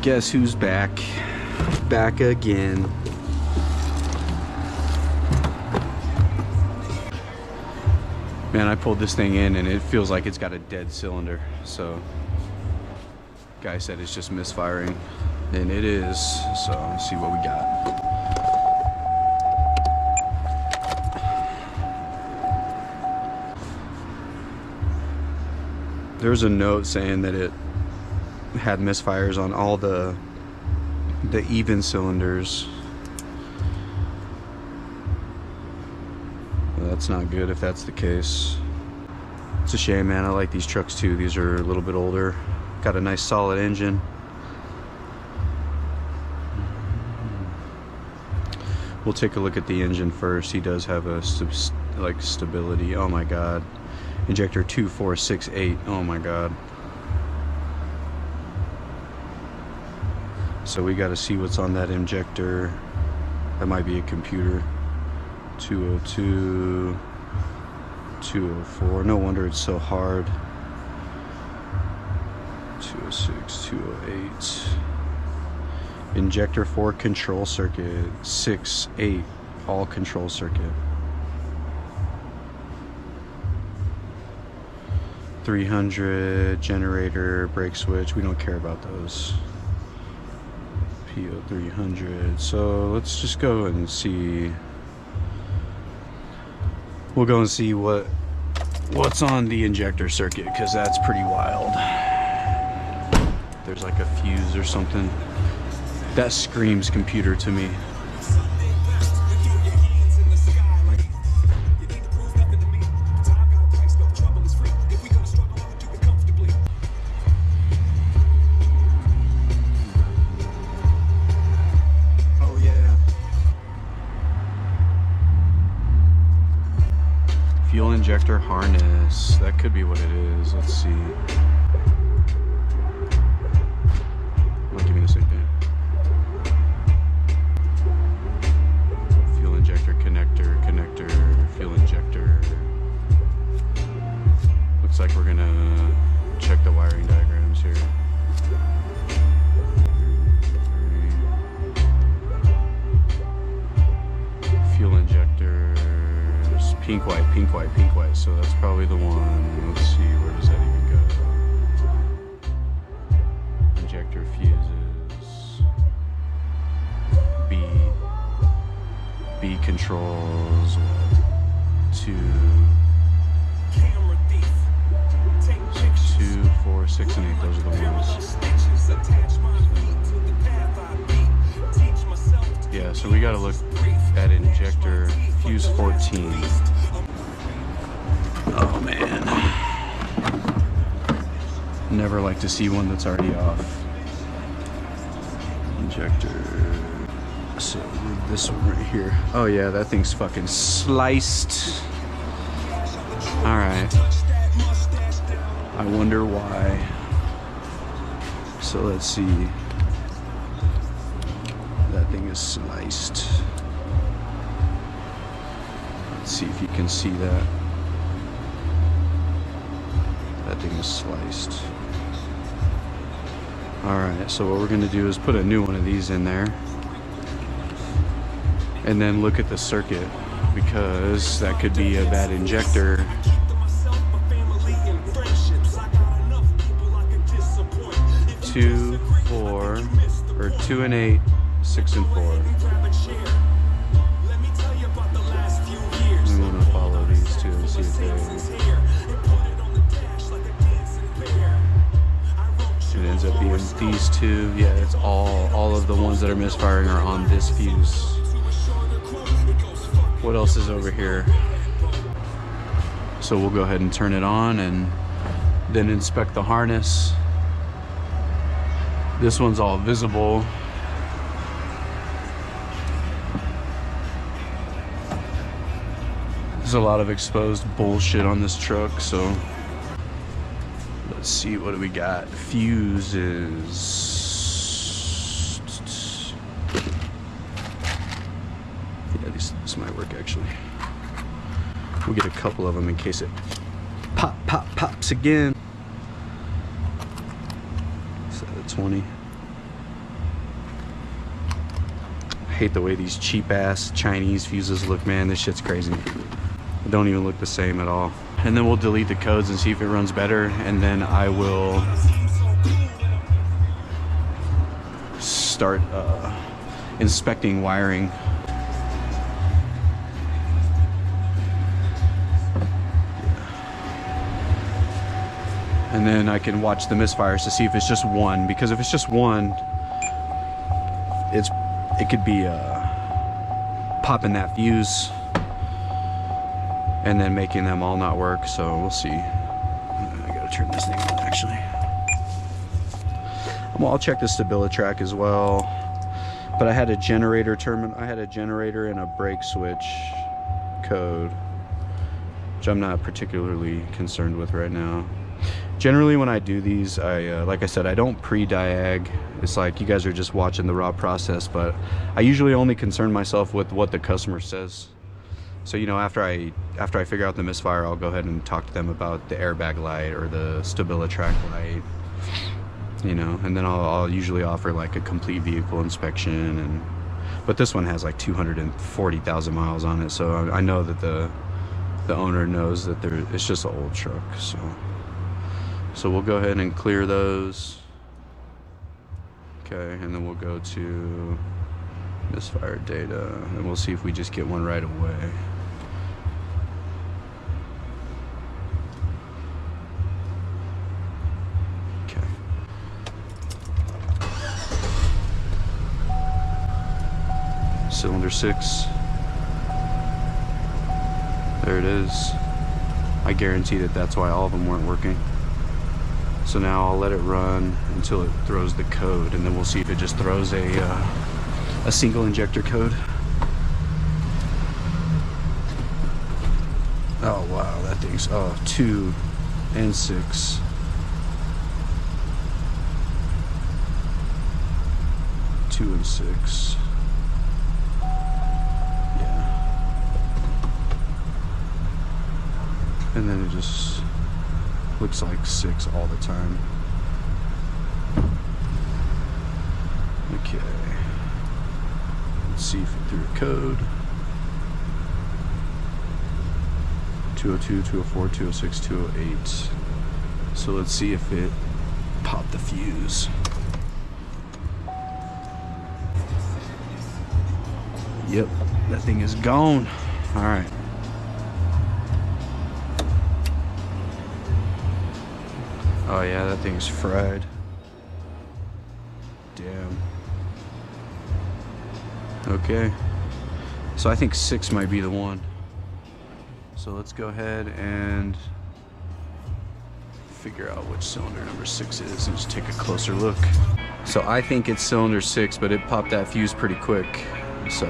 Guess who's back? Back again. Man, I pulled this thing in and it feels like it's got a dead cylinder. So, guy said it's just misfiring, and it is. So, let's see what we got. There's a note saying that it had misfires on all the even cylinders. Well, that's not good if that's the case. It's a shame, man. I like these trucks too. These are a little bit older. Got a nice solid engine. We'll take a look at the engine first. He does have a stability. Oh my god. Injector 2468. Oh my god. So we got to see what's on that injector. That might be a computer. 202, 204. No wonder it's so hard. 206, 208. Injector 4 control circuit. 6, 8. All control circuit. 300 generator, brake switch. We don't care about those. PO 300. So let's just go and see. We'll go and see what's on the injector circuit, because that's pretty wild. There's like a fuse or something. That screams computer to me. Fuel injector harness. That could be what it is. Let's see. Oh, give me the same thing. Fuel injector connector, fuel injector. Looks like we're gonna check the wiring diagrams here. Fuel injector. Pink, white, pink, white, pink, white. So that's probably the one. Let's see, where does that even go? Injector fuses. B controls. 2, 2, 4, 6, and 8. Those are the ones. Yeah, so we gotta look at injector fuse 14. Oh man. Never like to see one that's already off. Injector. So this one right here. Oh yeah, that thing's fucking sliced. Alright. I wonder why. So let's see. That thing is sliced. Let's see if you can see that. That thing is sliced. Alright, so what we're going to do is put a new one of these in there. And then look at the circuit, because that could be a bad injector. 2, 4, or 2 and 8, 6 and 4. We want to follow these two and see if they... It ends up being these two. Yeah, it's all of the ones that are misfiring are on this fuse. What else is over here? So we'll go ahead and turn it on and then inspect the harness. This one's all visible. There's a lot of exposed bullshit on this truck, so let's see, what do we got? Fuses. Yeah, this might work actually. We'll get a couple of them in case it pops again. 20. hate the way these cheap ass Chinese fuses look, man. This shit's crazy. They don't even look the same at all. And then we'll delete the codes and see if it runs better, and then I will start inspecting wiring. And then I can watch the misfires to see if it's just one, because if it's just one, it could be popping that fuse and then making them all not work. So we'll see. I gotta turn this thing on actually. Well, I'll check the StabiliTrak as well. But I had a generator terminal. I had a generator and a brake switch code, which I'm not particularly concerned with right now. Generally, when I do these, like I said, I don't pre-diag. It's like you guys are just watching the raw process, but I usually only concern myself with what the customer says. So, you know, after I figure out the misfire, I'll go ahead and talk to them about the airbag light or the StabiliTrak light, you know, and then I'll usually offer like a complete vehicle inspection. But this one has like 240,000 miles on it, so I know that the owner knows that it's just an old truck. So we'll go ahead and clear those. Okay, and then we'll go to misfire data, and we'll see if we just get one right away. Okay. Cylinder 6. There it is. I guarantee that that's why all of them weren't working. So now I'll let it run until it throws the code, and then we'll see if it just throws a single injector code. Oh wow, that thing's 2 and 6. Two and 6. Yeah. And then it just looks like 6 all the time. Okay. Let's see if it threw a code. 202, 204, 206, 208. So let's see if it popped the fuse. Yep, that thing is gone. All right. Oh yeah, that thing's fried. Damn. Okay. So I think 6 might be the one. So let's go ahead and figure out which cylinder number 6 is and just take a closer look. So I think it's cylinder 6, but it popped that fuse pretty quick. So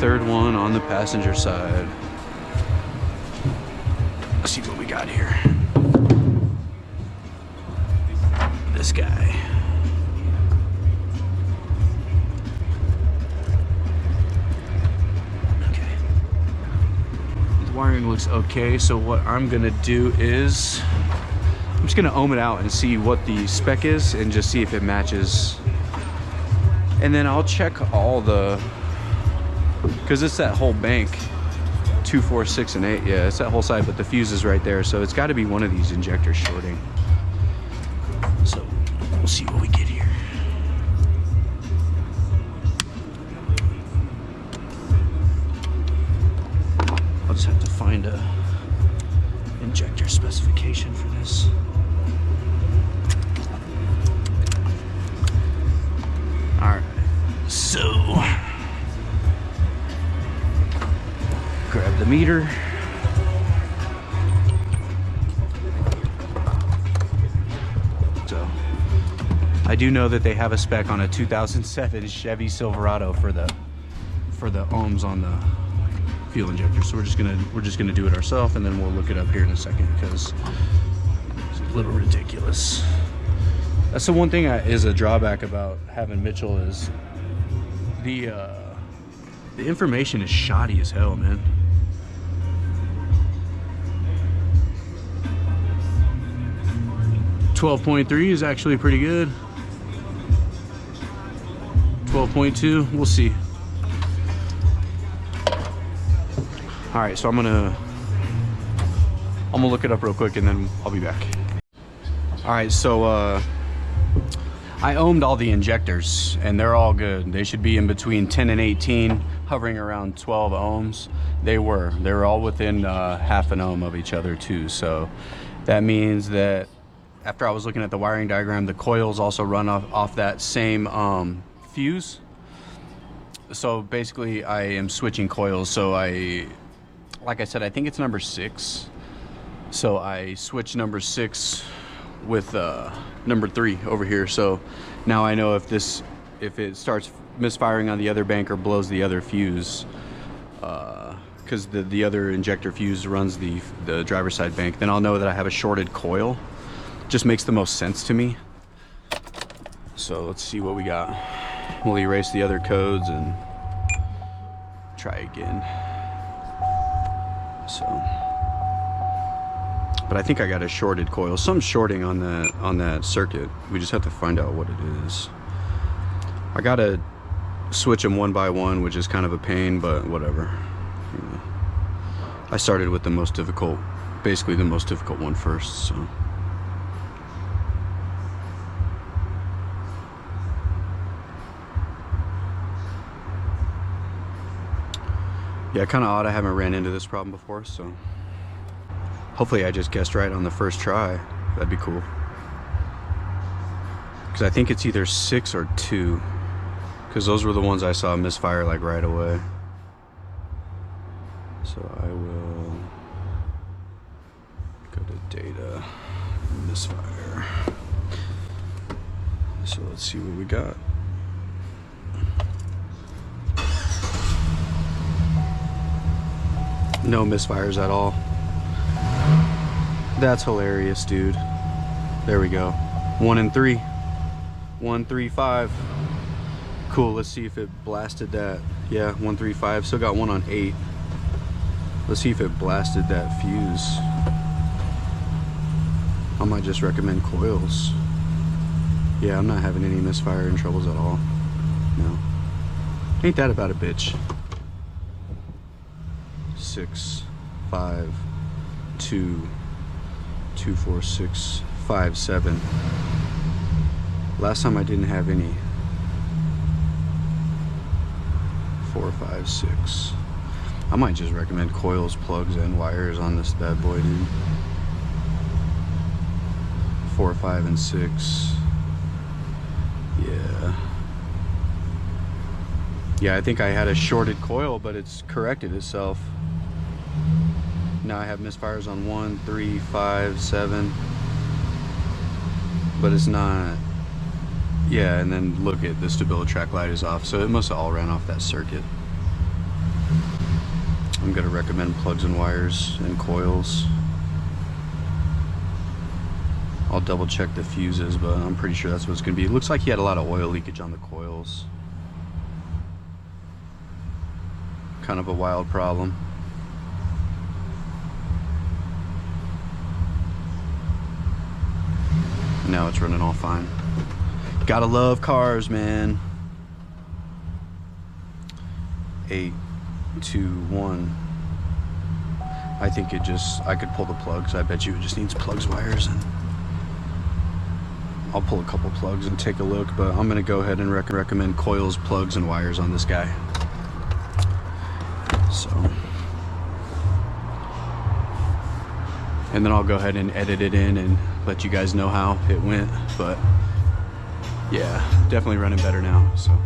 third one on the passenger side. Let's see what we got here. This guy. Okay. The wiring looks okay, so what I'm gonna do is I'm just gonna ohm it out and see what the spec is and just see if it matches. And then I'll check all the, because it's that whole bank. 2, 4, 6, and 8. Yeah, it's that whole side, but the fuse is right there, so it's got to be one of these injectors shorting. So we'll see what we get here. I'll just have to find a injector specification for this. All right, so grab the meter. So I do know that they have a spec on a 2007 Chevy Silverado for the ohms on the fuel injector. So we're just gonna do it ourselves, and then we'll look it up here in a second because it's a little ridiculous. That's the one thing is a drawback about having Mitchell is the information is shoddy as hell, man. 12.3 is actually pretty good. 12.2, we'll see. All right, so I'm gonna look it up real quick and then I'll be back. All right, so I ohmed all the injectors and they're all good. They should be in between 10 and 18, hovering around 12 ohms. They were all within half an ohm of each other too. So that means that after I was looking at the wiring diagram, the coils also run off that same fuse. So basically I am switching coils. So like I said, I think it's number 6. So I switched number 6 with number 3 over here. So now I know if it starts misfiring on the other bank or blows the other fuse, because the other injector fuse runs the driver's side bank, then I'll know that I have a shorted coil. Just makes the most sense to me. So let's see what we got. We'll erase the other codes and try again. So, but I think I got a shorted coil. Some shorting on that circuit. We just have to find out what it is. I gotta switch them one by one, which is kind of a pain, but whatever. You know, I started with the most difficult, basically the most difficult one first. So. Yeah, kind of odd. I haven't ran into this problem before, so hopefully I just guessed right on the first try. That'd be cool. Because I think it's either 6 or 2. Because those were the ones I saw misfire like right away. So I will go to data, misfire. So let's see what we got. No misfires at all. That's hilarious, dude. There we go. 1 and 3. 1, 3, 5. Cool, let's see if it blasted that. Yeah, 1, 3, 5. Still got one on 8. Let's see if it blasted that fuse. I might just recommend coils. Yeah, I'm not having any misfiring troubles at all. No. Ain't that about a bitch? 6, 5, 2, 2, 4, 6, 5, 7. Last time I didn't have any. 4, 5, 6. I might just recommend coils, plugs, and wires on this bad boy, dude. 4, 5, and 6. Yeah. Yeah, I think I had a shorted coil, but it's corrected itself. Now I have misfires on 1, 3, 5, 7. But it's not. Yeah, and then look at the stability track light is off, so it must have all ran off that circuit. I'm gonna recommend plugs and wires and coils. I'll double check the fuses, but I'm pretty sure that's what it's gonna be. It looks like he had a lot of oil leakage on the coils. Kind of a wild problem. Now it's running all fine. Gotta love cars, man. 8, 2, 1. I think I could pull the plugs. I bet you it just needs plugs, wires, and I'll pull a couple plugs and take a look, but I'm gonna go ahead and recommend coils, plugs, and wires on this guy. So, and then I'll go ahead and edit it in and let you guys know how it went, but yeah, definitely running better now, so.